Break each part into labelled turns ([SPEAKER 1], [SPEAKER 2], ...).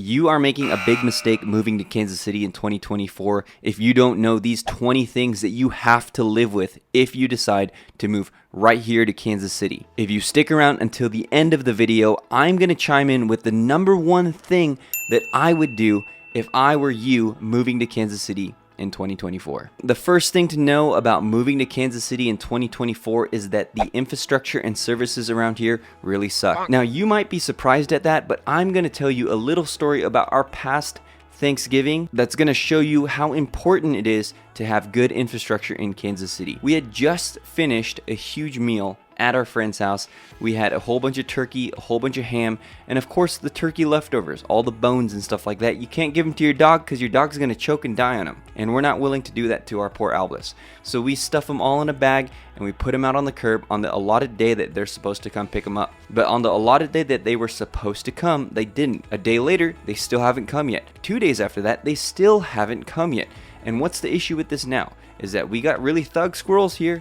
[SPEAKER 1] You are making a big mistake moving to Kansas City in 2024 if you don't know these 20 things that you have to live with if you decide to move right here to Kansas City. If you stick around until the end of the video, I'm going to chime in with the number one thing that I would do if I were you moving to Kansas City in 2024. The first thing to know about moving to Kansas City in 2024 is that the infrastructure and services around here really suck. Now, you might be surprised at that, but I'm going to tell you a little story about our past Thanksgiving that's going to show you how important it is to have good infrastructure in Kansas City. We had just finished a huge meal at our friend's house. We had a whole bunch of turkey, a whole bunch of ham, and of course the turkey leftovers, all the bones and stuff like that. You can't give them to your dog because your dog's going to choke and die on them, and we're not willing to do that to our poor Albus. So we stuff them all in a bag and we put them out on the curb on the allotted day that they're supposed to come pick them up. But on the allotted day that they were supposed to come, they didn't. A day later, they still haven't come yet. 2 days after that, they still haven't come yet. And what's the issue with this now? Is that we got really thug squirrels here.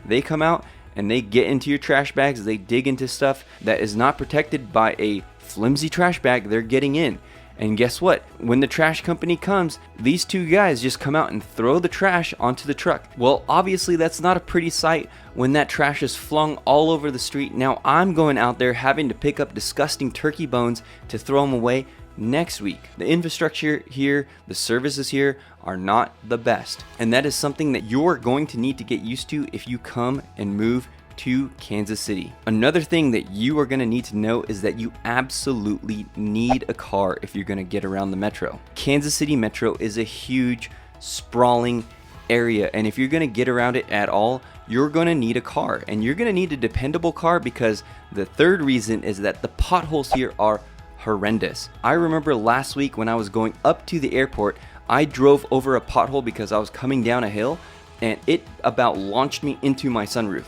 [SPEAKER 1] They come out and they get into your trash bags. They dig into stuff that is not protected by a flimsy trash bag. They're getting in. And guess what? When the trash company comes, these two guys just come out and throw the trash onto the truck. Well, obviously that's not a pretty sight when that trash is flung all over the street. Now I'm going out there having to pick up disgusting turkey bones to throw them away next week. The infrastructure here, the services here are not the best. And that is something that you're going to need to get used to if you come and move to Kansas City. Another thing that you are going to need to know is that you absolutely need a car if you're going to get around the metro. Kansas City Metro is a huge, sprawling area, and if you're going to get around it at all, you're going to need a car, and you're going to need a dependable car because the third reason is that the potholes here are horrendous. I remember last week when I was going up to the airport, I drove over a pothole because I was coming down a hill and it about launched me into my sunroof.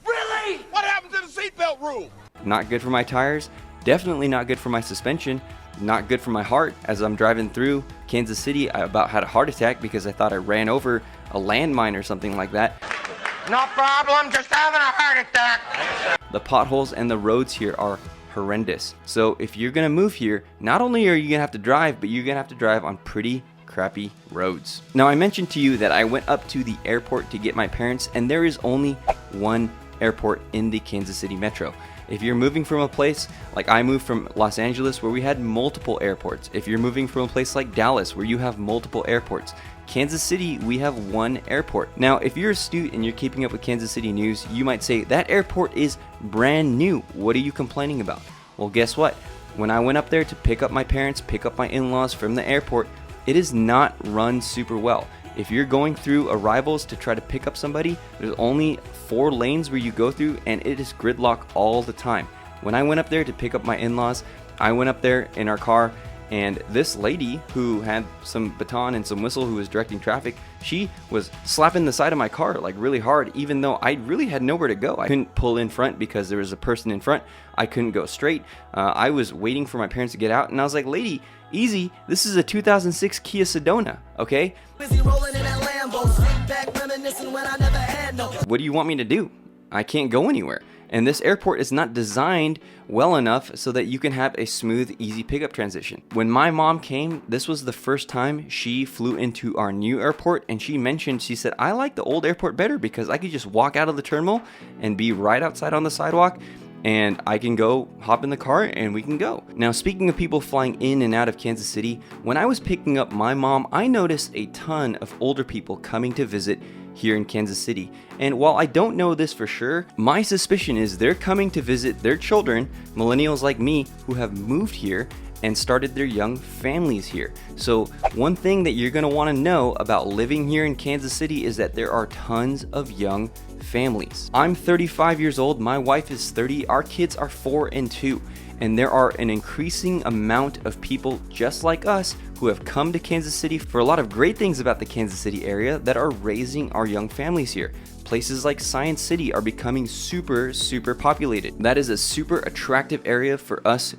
[SPEAKER 2] Really? What happened to the seatbelt rule?
[SPEAKER 1] Not good for my tires, definitely not good for my suspension, not good for my heart. As I'm driving through Kansas City, I about had a heart attack because I thought I ran over a landmine or something like that.
[SPEAKER 2] No problem, just having a heart attack.
[SPEAKER 1] The potholes and the roads here are horrendous. So if you're gonna move here, not only are you gonna have to drive, but you're gonna have to drive on pretty crappy roads. Now, I mentioned to you that I went up to the airport to get my parents, and there is only one airport in the Kansas City Metro. If you're moving from a place like I moved from Los Angeles where we had multiple airports, if you're moving from a place like Dallas where you have multiple airports, Kansas City, we have one airport. Now, if you're astute and you're keeping up with Kansas City news, you might say, that airport is brand new. What are you complaining about? Well, guess what? When I went up there to pick up my parents, pick up my in-laws from the airport, it is not run super well. If you're going through arrivals to try to pick up somebody, there's only 4 lanes where you go through and it is gridlock all the time. When I went up there to pick up my in-laws, I went up there in our car, and this lady who had some baton and some whistle who was directing traffic, she was slapping the side of my car like really hard, even though I really had nowhere to go. I couldn't pull in front because there was a person in front. I couldn't go straight. I was waiting for my parents to get out, and I was like, lady, easy. This is a 2006 Kia Sedona, okay? What do you want me to do? I can't go anywhere. And this airport is not designed well enough so that you can have a smooth, easy pickup transition. When my mom came, this was the first time she flew into our new airport, and she said, I like the old airport better because I could just walk out of the terminal and be right outside on the sidewalk, and I can go hop in the car and we can go. Now, speaking of people flying in and out of Kansas City, when I was picking up my mom, I noticed a ton of older people coming to visit here in Kansas City. And while I don't know this for sure, my suspicion is they're coming to visit their children, millennials like me, who have moved here and started their young families here. So one thing that you're gonna wanna know about living here in Kansas City is that there are tons of young families. I'm 35 years old, my wife is 30, our kids are 4 and 2. And there are an increasing amount of people just like us who have come to Kansas City for a lot of great things about the Kansas City area that are raising our young families here. Places like Science City are becoming super populated. That is a super attractive area for us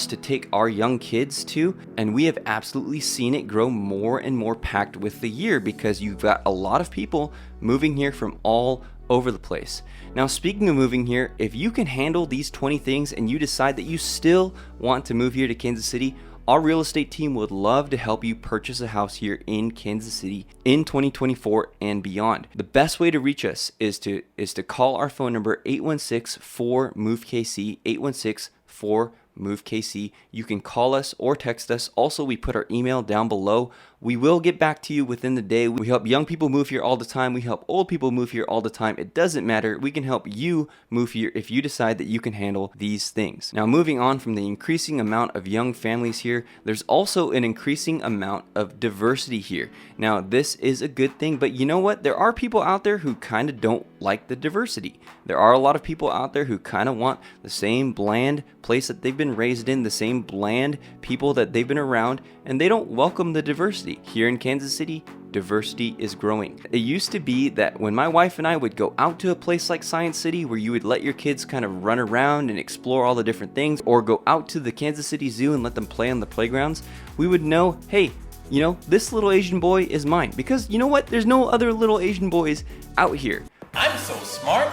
[SPEAKER 1] to take our young kids to, and we have absolutely seen it grow more and more packed with the year because you've got a lot of people moving here from all over the place. Now, speaking of moving here, if you can handle these 20 things and you decide that you still want to move here to Kansas City, our real estate team would love to help you purchase a house here in Kansas City in 2024 and beyond. The best way to reach us is to call our phone number 816-4-MOVE-KC, 816-4-MOVE-KC. You can call us or text us. Also, we put our email down below. We will get back to you within the day. We help young people move here all the time. We help old people move here all the time. It doesn't matter. We can help you move here if you decide that you can handle these things. Now, moving on from the increasing amount of young families here, there's also an increasing amount of diversity here. Now, this is a good thing, but you know what? There are people out there who kind of don't like the diversity. There are a lot of people out there who kind of want the same bland place that they've been raised in, the same bland people that they've been around, and they don't welcome the diversity. Here in Kansas City, diversity is growing. It used to be that when my wife and I would go out to a place like Science City where you would let your kids kind of run around and explore all the different things, or go out to the Kansas City Zoo and let them play on the playgrounds, we would know, hey, you know, this little Asian boy is mine. Because you know what? There's no other little Asian boys out here.
[SPEAKER 2] I'm so smart.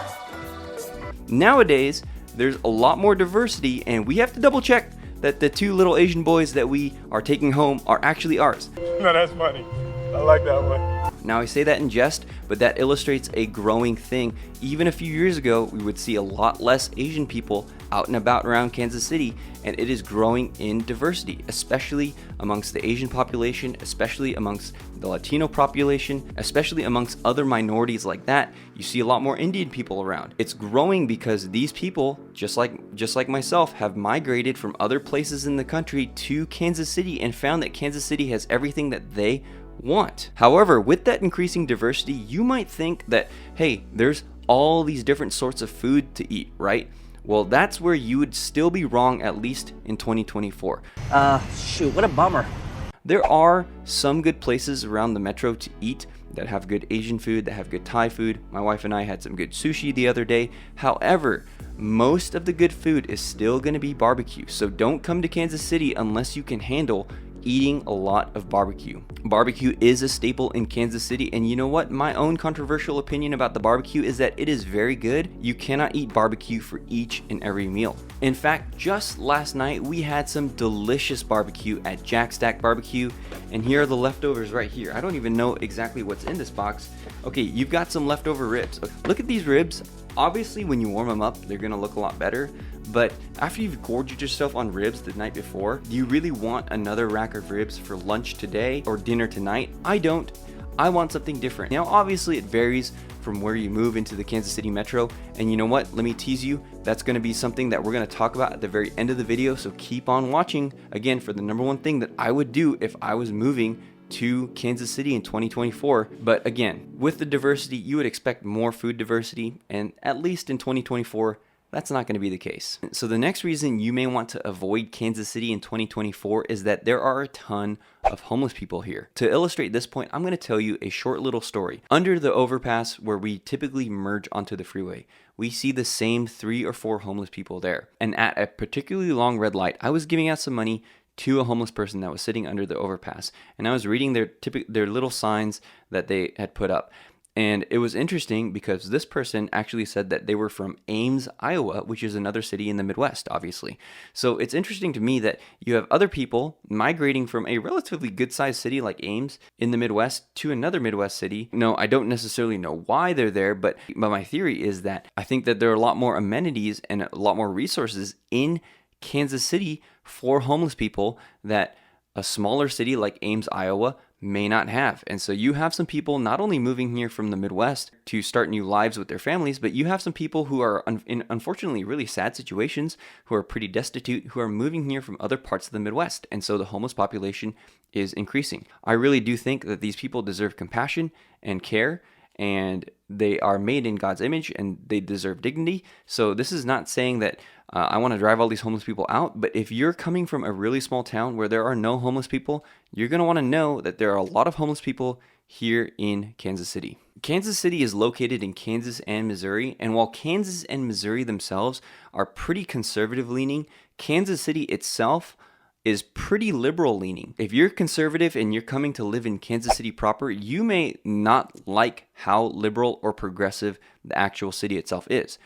[SPEAKER 1] Nowadays, there's a lot more diversity, and we have to double check that the two little Asian boys that we are taking home are actually ours.
[SPEAKER 2] No, that's funny. I like that one.
[SPEAKER 1] Now, I say that in jest, but that illustrates a growing thing. Even a few years ago, we would see a lot less Asian people out and about around Kansas City, and it is growing in diversity, especially amongst the Asian population, especially amongst the Latino population, especially amongst other minorities like that. You see a lot more Indian people around. It's growing because these people, just like myself, have migrated from other places in the country to Kansas City and found that Kansas City has everything that they want. However, with that increasing diversity, you might think that, hey, there's all these different sorts of food to eat, right? Well, that's where you would still be wrong, at least in 2024.
[SPEAKER 3] Shoot, what a bummer.
[SPEAKER 1] There are some good places around the metro to eat that have good Asian food, that have good Thai food. My wife and I had some good sushi the other day. However, most of the good food is still going to be barbecue. So don't come to Kansas City unless you can handle eating a lot of barbecue. Barbecue is a staple in Kansas City, and you know what? My own controversial opinion about the barbecue is that it is very good. You cannot eat barbecue for each and every meal. In fact, just last night we had some delicious barbecue at Jack Stack Barbecue, and here are the leftovers right here. I don't even know exactly what's in this box. Okay, you've got some leftover ribs. Look at these ribs. Obviously, when you warm them up, they're gonna look a lot better. But after you've gorged yourself on ribs the night before, do you really want another rack of ribs for lunch today or dinner tonight? I don't. I want something different. Now, obviously, it varies from where you move into the Kansas City metro. And you know what? Let me tease you. That's going to be something that we're going to talk about at the very end of the video. So keep on watching, again, for the number one thing that I would do if I was moving to Kansas City in 2024. But again, with the diversity, you would expect more food diversity. And at least in 2024, that's not going to be the case. So the next reason you may want to avoid Kansas City in 2024 is that there are a ton of homeless people here. To illustrate this point, I'm going to tell you a short little story. Under the overpass where we typically merge onto the freeway, we see the same 3 or 4 homeless people there. And at a particularly long red light, I was giving out some money to a homeless person that was sitting under the overpass. And I was reading their little signs that they had put up. And it was interesting because this person actually said that they were from Ames, Iowa, which is another city in the Midwest, obviously. So it's interesting to me that you have other people migrating from a relatively good-sized city like Ames in the Midwest to another Midwest city. No, I don't necessarily know why they're there, but my theory is that I think that there are a lot more amenities and a lot more resources in Kansas City for homeless people that a smaller city like Ames, Iowa may not have. And so you have some people not only moving here from the Midwest to start new lives with their families, but you have some people who are in unfortunately really sad situations, who are pretty destitute, who are moving here from other parts of the Midwest. And so the homeless population is increasing. I really do think that these people deserve compassion and care, and they are made in God's image and they deserve dignity. So this is not saying that I want to drive all these homeless people out, but if you're coming from a really small town where there are no homeless people, you're going to want to know that there are a lot of homeless people here in Kansas City. Kansas City is located in Kansas and Missouri, and while Kansas and Missouri themselves are pretty conservative leaning, Kansas City itself is pretty liberal leaning. If you're conservative and you're coming to live in Kansas City proper, you may not like how liberal or progressive the actual city itself is.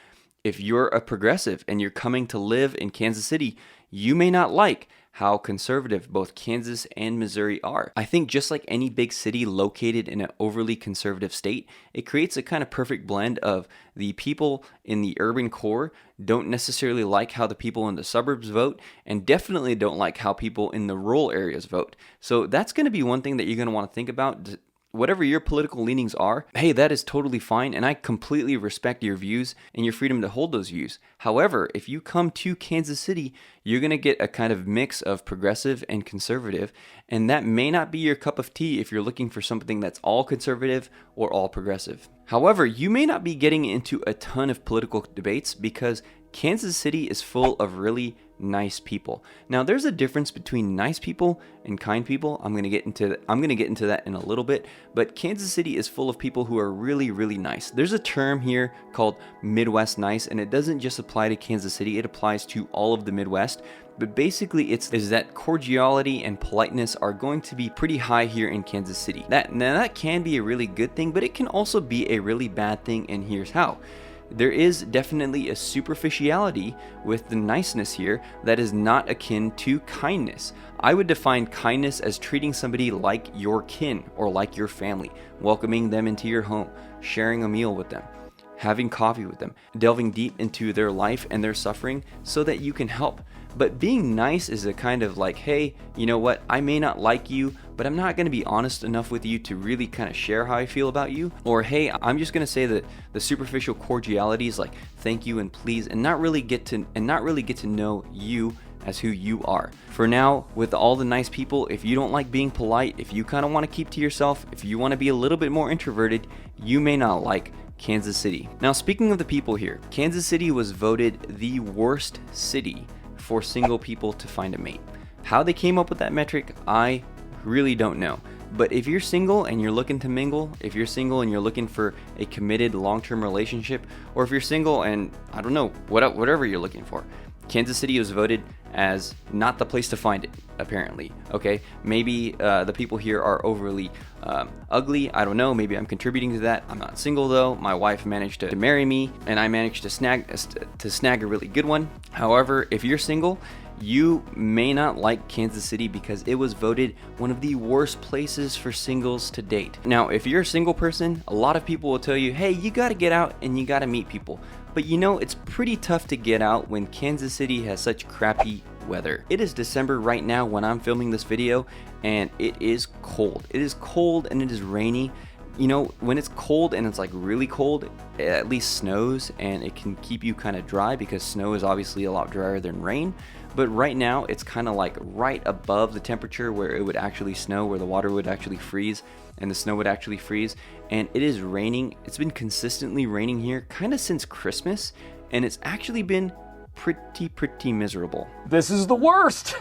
[SPEAKER 1] If you're a progressive and you're coming to live in Kansas City, you may not like how conservative both Kansas and Missouri are. I think just like any big city located in an overly conservative state, it creates a kind of perfect blend of the people in the urban core don't necessarily like how the people in the suburbs vote, and definitely don't like how people in the rural areas vote. So that's going to be one thing that you're going to want to think about. Whatever your political leanings are, hey, that is totally fine, and I completely respect your views and your freedom to hold those views. However, if you come to Kansas City, you're going to get a kind of mix of progressive and conservative, and that may not be your cup of tea if you're looking for something that's all conservative or all progressive. However, you may not be getting into a ton of political debates because Kansas City is full of really nice people. Now, there's a difference between nice people and kind people. I'm going to get into that in a little bit, but Kansas City is full of people who are really, really nice. There's a term here called Midwest nice, and it doesn't just apply to Kansas City, it applies to all of the Midwest. But basically, is that cordiality and politeness are going to be pretty high here in Kansas City. That can be a really good thing, but it can also be a really bad thing, and here's how. There is definitely a superficiality with the niceness here that is not akin to kindness. I would define kindness as treating somebody like your kin or like your family, welcoming them into your home, sharing a meal with them, having coffee with them, delving deep into their life and their suffering so that you can help. But being nice is a kind of like, hey, you know what, I may not like you, but I'm not going to be honest enough with you to really kind of share how I feel about you. Or, hey, I'm just going to say that the superficial cordialities like thank you and please, and not really get to know you as who you are. For now, with all the nice people, if you don't like being polite, if you kind of want to keep to yourself, if you want to be a little bit more introverted, you may not like Kansas City. Now, speaking of the people here, Kansas City was voted the worst city for single people to find a mate. How they came up with that metric, I really don't know. But if you're single and you're looking to mingle, if you're single and you're looking for a committed long-term relationship, or if you're single and I don't know, whatever you're looking for, Kansas City was voted as not the place to find it, apparently. Okay, maybe the people here are overly ugly. I don't know. Maybe I'm contributing to that. I'm not single though. My wife managed to marry me, and I managed to snag a really good one. However, if you're single, you may not like Kansas City because it was voted one of the worst places for singles to date. Now, if you're a single person, a lot of people will tell you, hey, you got to get out and you got to meet people. But you know, it's pretty tough to get out when Kansas City has such crappy weather. It is December right now when I'm filming this video, and it is cold. It is cold and it is rainy. You know, when it's cold and it's like really cold, it at least snows and it can keep you kind of dry because snow is obviously a lot drier than rain. But right now it's kind of like right above the temperature where it would actually snow, where the water would actually freeze and the snow would actually freeze. And it is raining. It's been consistently raining here kind of since Christmas, and it's actually been pretty miserable.
[SPEAKER 3] This is the worst.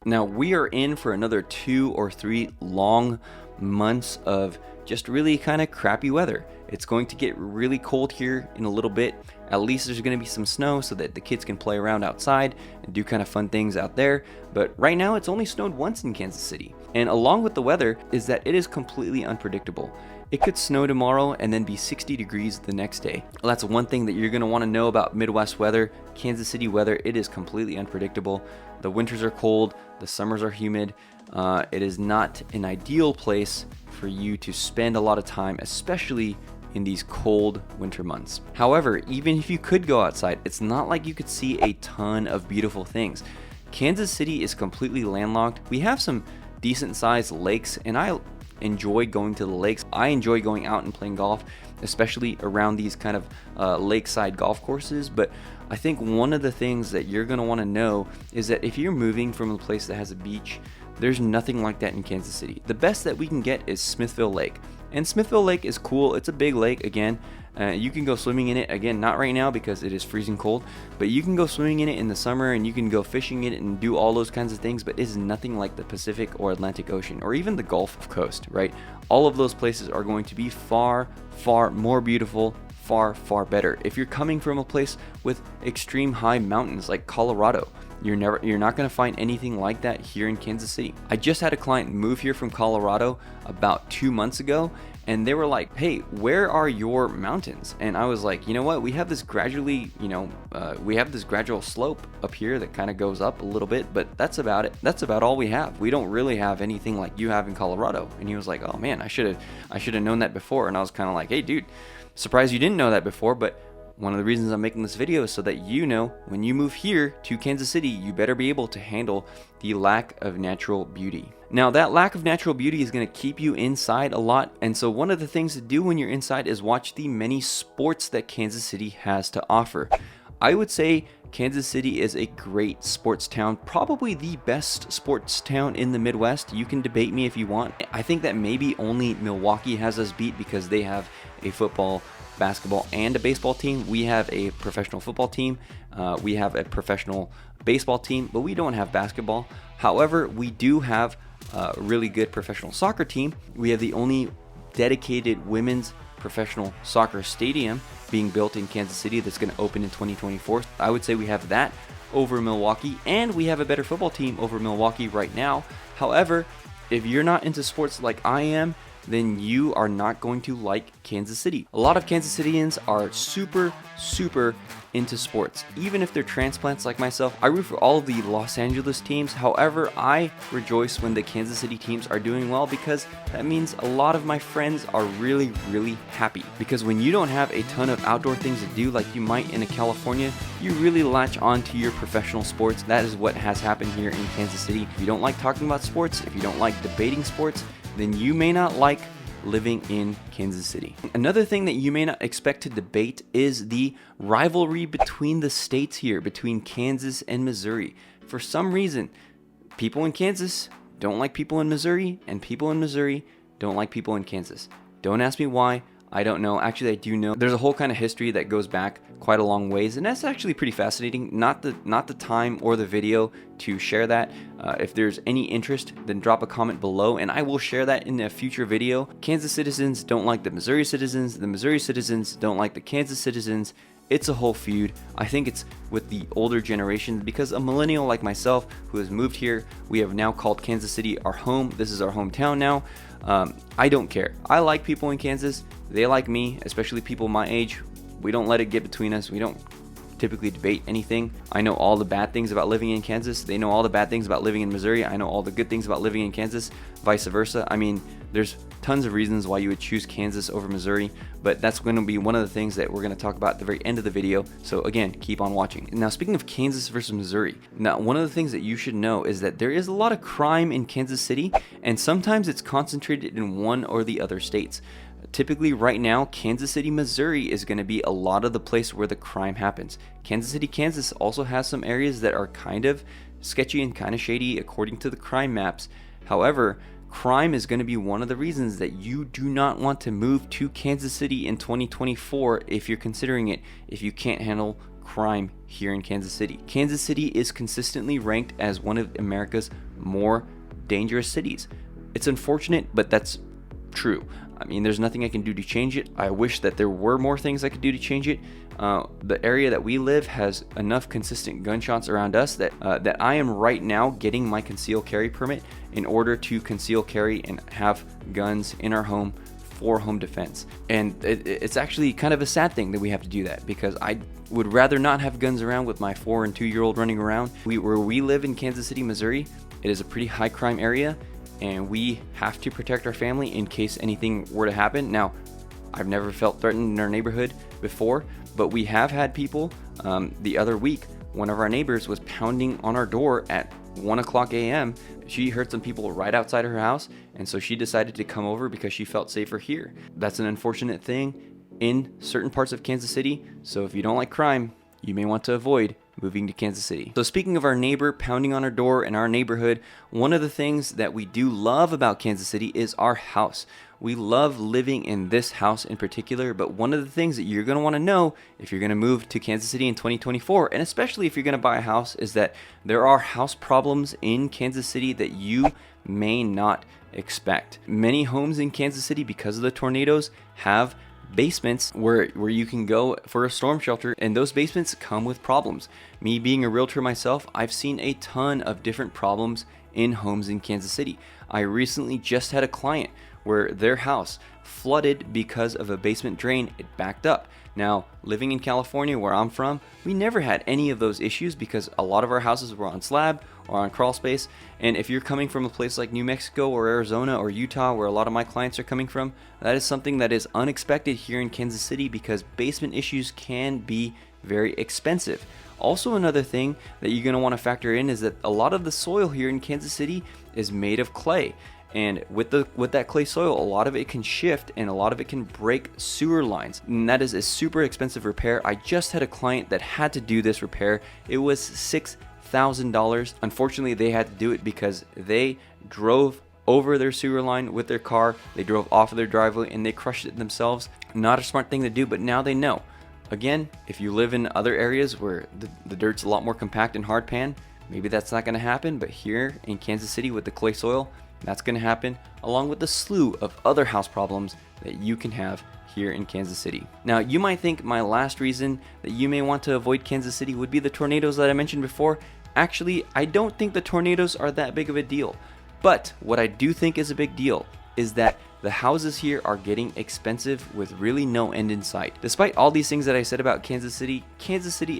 [SPEAKER 1] Now we are in for another 2 or 3 long months of just really kind of crappy weather. It's going to get really cold here in a little bit. At least there's going to be some snow so that the kids can play around outside and do kind of fun things out there. But right now it's only snowed once in Kansas City. And along with the weather is that it is completely unpredictable. It could snow tomorrow and then be 60 degrees the next day. Well, that's one thing that you're going to want to know about Midwest weather. Kansas City weather, it is completely unpredictable. The winters are cold, the summers are humid. It is not an ideal place for you to spend a lot of time, especially in these cold winter months. However, even if you could go outside, it's not like you could see a ton of beautiful things. Kansas City is completely landlocked. We have some decent sized lakes, and I enjoy going to the lakes. I enjoy going out and playing golf, especially around these kind of lakeside golf courses. But I think one of the things that you're going to want to know is that if you're moving from a place that has a beach, there's nothing like that in Kansas City. The best that we can get is Smithville Lake. And Smithville Lake is cool. It's a big lake again. You can go swimming in it, again, not right now because it is freezing cold, but you can go swimming in it in the summer, and you can go fishing in it and do all those kinds of things, but it is nothing like the Pacific or Atlantic Ocean or even the Gulf Coast, right? All of those places are going to be far more beautiful, far better. If you're coming from a place with extreme high mountains like Colorado, You're not going to find anything like that here in Kansas City. I just had a client move here from Colorado about 2 months ago, and they were like, hey, where are your mountains? And I was like, you know what, we have this gradually, we have this gradual slope up here that kind of goes up a little bit, but that's about it. That's about all we have. We don't really have anything like you have in Colorado. And he was like, oh man, I should have known that before. And I was kind of like, hey dude, surprised you didn't know that before, but one of the reasons I'm making this video is so that you know when you move here to Kansas City, you better be able to handle the lack of natural beauty. Now, that lack of natural beauty is going to keep you inside a lot, and so one of the things to do when you're inside is watch the many sports that Kansas City has to offer. I would say Kansas City is a great sports town, probably the best sports town in the Midwest. You can debate me if you want. I think that maybe only Milwaukee has us beat because they have a football, basketball, and a baseball team. We have a professional football team. We have a professional baseball team, but we don't have basketball. However, we do have a really good professional soccer team. We have the only dedicated women's professional soccer stadium being built in Kansas City that's going to open in 2024. I would say we have that over Milwaukee, and we have a better football team over Milwaukee right now. However, if you're not into sports like I am, then you are not going to like Kansas City. A lot of Kansas Cityans are super into sports. Even if they're transplants like myself, I root for all of the Los Angeles teams. However, I rejoice when the Kansas City teams are doing well because that means a lot of my friends are really happy. Because when you don't have a ton of outdoor things to do like you might in California, you really latch on to your professional sports. That is what has happened here in Kansas City. If you don't like talking about sports, if you don't like debating sports, then you may not like living in Kansas City. Another thing that you may not expect to debate is the rivalry between the states here, between Kansas and Missouri. For some reason, people in Kansas don't like people in Missouri, and people in Missouri don't like people in Kansas. Don't ask me why. I don't know. Actually, I do know. There's a whole kind of history that goes back quite a long ways, and that's actually pretty fascinating. Not the time or the video to share that. If there's any interest, then drop a comment below, and I will share that in a future video. Kansas citizens don't like the Missouri citizens. The Missouri citizens don't like the Kansas citizens. It's a whole feud. I think it's with the older generation because a millennial like myself who has moved here, we have now called Kansas City our home. This is our hometown now. I don't care. I like people in Kansas. They like me, especially people my age. We don't let it get between us. We don't typically debate anything. I know all the bad things about living in Kansas. They know all the bad things about living in Missouri. I know all the good things about living in Kansas, vice versa. I mean, there's tons of reasons why you would choose Kansas over Missouri, but that's going to be one of the things that we're going to talk about at the very end of the video. So again, keep on watching. Now, speaking of Kansas versus Missouri, now one of the things that you should know is that there is a lot of crime in Kansas City, and sometimes it's concentrated in one or the other states. Typically right now, Kansas City, Missouri is going to be a lot of the place where the crime happens. Kansas City, Kansas also has some areas that are kind of sketchy and kind of shady according to the crime maps. However, crime is going to be one of the reasons that you do not want to move to Kansas City in 2024 if you're considering it, if you can't handle crime here in Kansas City. Kansas City is consistently ranked as one of America's more dangerous cities. It's unfortunate, but that's true. I mean, there's nothing I can do to change it. I wish that there were more things I could do to change it. The area that we live has enough consistent gunshots around us that I am right now getting my concealed carry permit in order to conceal carry and have guns in our home for home defense. And it's actually kind of a sad thing that we have to do that because I would rather not have guns around with my 4 and 2-year-old running around. Where we live in Kansas City, Missouri, it is a pretty high crime area, and we have to protect our family in case anything were to happen. Now, I've never felt threatened in our neighborhood before, but we have had people. The other week, one of our neighbors was pounding on our door at 1:00 a.m. She heard some people right outside her house, and so she decided to come over because she felt safer here. That's an unfortunate thing in certain parts of Kansas City, so if you don't like crime, you may want to avoid moving to Kansas City. So speaking of our neighbor pounding on our door in our neighborhood, one of the things that we do love about Kansas City is our house. We love living in this house in particular, but one of the things that you're going to want to know if you're going to move to Kansas City in 2024, and especially if you're going to buy a house, is that there are house problems in Kansas City that you may not expect. Many homes in Kansas City, because of the tornadoes, have basements where you can go for a storm shelter, and those basements come with problems. Me being a realtor myself, I've seen a ton of different problems in homes in Kansas City. I recently just had a client where their house flooded because of a basement drain. It backed up. Now, living in California where I'm from, we never had any of those issues because a lot of our houses were on slab or on crawl space. And if you're coming from a place like New Mexico or Arizona or Utah, where a lot of my clients are coming from, that is something that is unexpected here in Kansas City because basement issues can be very expensive. Also, another thing that you're going to want to factor in is that a lot of the soil here in Kansas City is made of clay. And with that clay soil, a lot of it can shift and a lot of it can break sewer lines. And that is a super expensive repair. I just had a client that had to do this repair. It was $6,000. Unfortunately, they had to do it because they drove over their sewer line with their car. They drove off of their driveway and they crushed it themselves. Not a smart thing to do, but now they know. Again, if you live in other areas where the dirt's a lot more compact and hard pan, maybe that's not going to happen. But here in Kansas City with the clay soil, that's going to happen, along with the slew of other house problems that you can have here in Kansas City. Now, you might think my last reason that you may want to avoid Kansas City would be the tornadoes that I mentioned before. Actually, I don't think the tornadoes are that big of a deal. But what I do think is a big deal is that the houses here are getting expensive with really no end in sight. Despite all these things that I said about Kansas City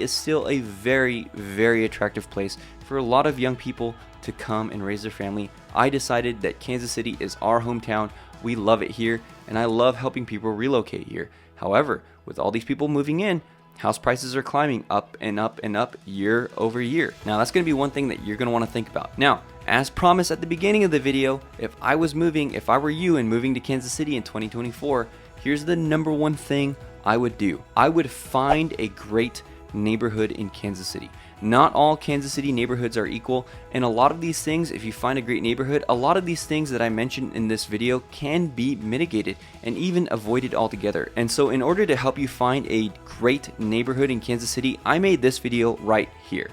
[SPEAKER 1] is still a very, very attractive place for a lot of young people to come and raise their family. I decided that Kansas City is our hometown. We love it here, and I love helping people relocate here. However, with all these people moving in, house prices are climbing up and up and up year over year. Now, that's going to be one thing that you're going to want to think about. Now, as promised at the beginning of the video, if I were you and moving to Kansas City in 2024, here's the number one thing I would do. I would find a great neighborhood in Kansas City. Not all Kansas City neighborhoods are equal, and a lot of these things, if you find a great neighborhood, a lot of these things that I mentioned in this video can be mitigated and even avoided altogether. And so in order to help you find a great neighborhood in Kansas City, I made this video right here.